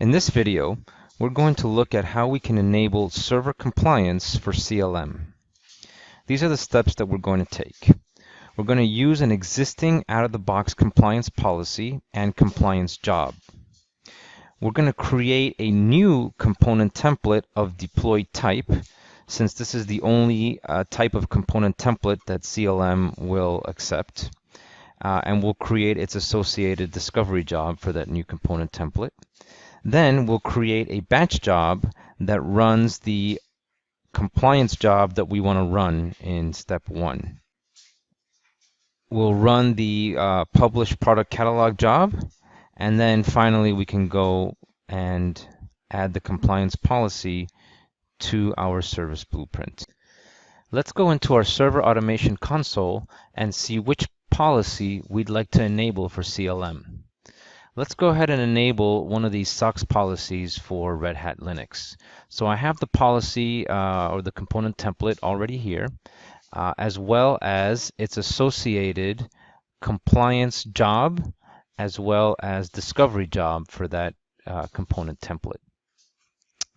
In this video, we're going to look at how we can enable server compliance for CLM. These are the steps that we're going to take. We're going to use an existing out-of-the-box compliance policy and compliance job. We're going to create a new component template of deployed type, since this is the only type of component template that CLM will accept. And we'll create its associated discovery job for that new component template. Then we'll create a batch job that runs the compliance job that we want to run in step 1. We'll run the publish product catalog job, and then finally we can go and add the compliance policy to our service blueprint. Let's go into our server automation console and see which policy we'd like to enable for CLM. Let's go ahead and enable one of these SOX policies for Red Hat Linux. So I have the policy or the component template already here, as well as its associated compliance job, as well as discovery job for that component template.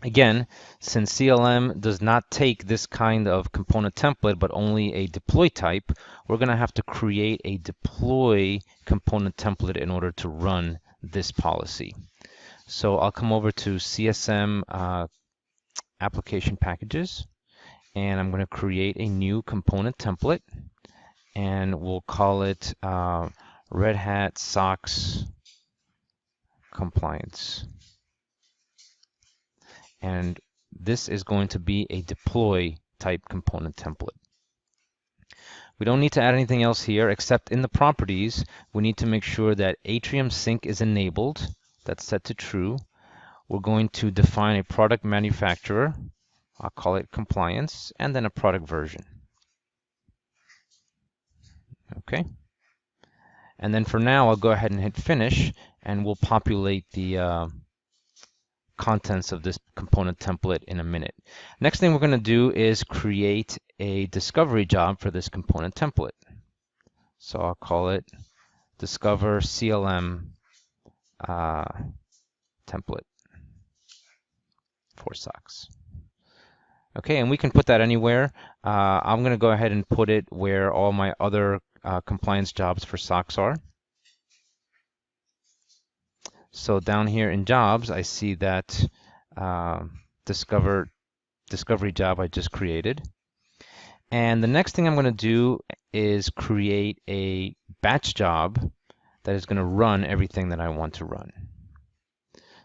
Again, since CLM does not take this kind of component template, but only a deploy type, we're going to have to create a deploy component template in order to run this policy. So I'll come over to CSM application packages, and I'm going to create a new component template, and we'll call it Red Hat SOX compliance. And this is going to be a deploy type component template. We don't need to add anything else here, except in the properties, we need to make sure that Atrium Sync is enabled. That's set to true. We're going to define a product manufacturer. I'll call it compliance, and then a product version. Okay. And then for now, I'll go ahead and hit finish, and we'll populate the contents of this component template in a minute. Next thing we're going to do is create a discovery job for this component template. So I'll call it Discover CLM template for SOX. Okay, and we can put that anywhere. I'm going to go ahead and put it where all my other compliance jobs for SOX are. So down here in jobs, I see that discovery job I just created. And the next thing I'm going to do is create a batch job that is going to run everything that I want to run.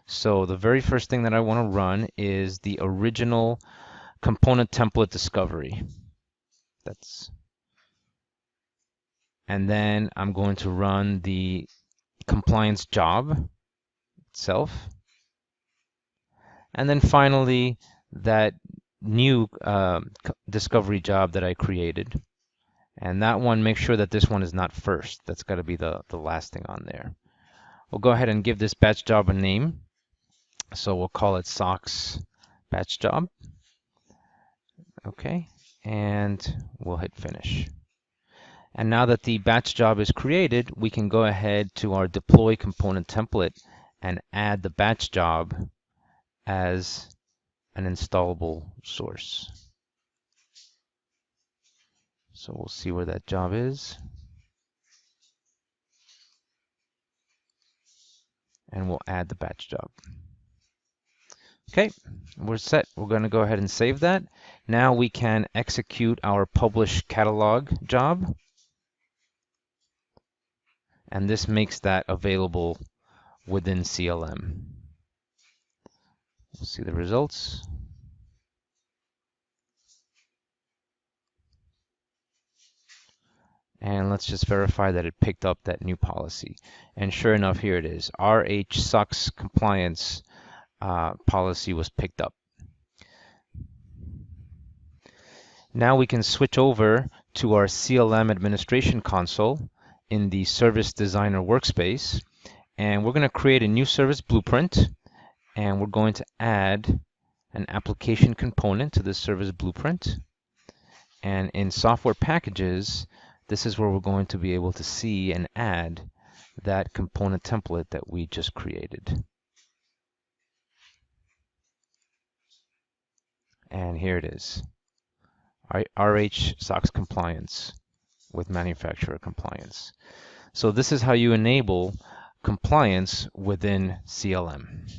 So the very first thing that I want to run is the original component template discovery. And then I'm going to run the compliance job itself, and then finally that new discovery job that I created, and that one, make sure that this one is not first. That's got to be the last thing on there. We'll go ahead and give this batch job a name, so we'll call it SOX batch job. Okay, and we'll hit finish. And now that the batch job is created, we can go ahead to our deploy component template and add the batch job as an installable source. So we'll see where that job is. And we'll add the batch job. Okay, we're set. We're going to go ahead and save that. Now we can execute our publish catalog job. And this makes that available within CLM. We'll see the results. And let's just verify that it picked up that new policy. And sure enough, here it is. RH SOX compliance policy was picked up. Now we can switch over to our CLM administration console in the Service Designer workspace. And we're going to create a new service blueprint, and we're going to add an application component to this service blueprint. And in software packages, this is where we're going to be able to see and add that component template that we just created. And here it is. RH SOX compliance with manufacturer compliance. So this is how you enable compliance within CLM.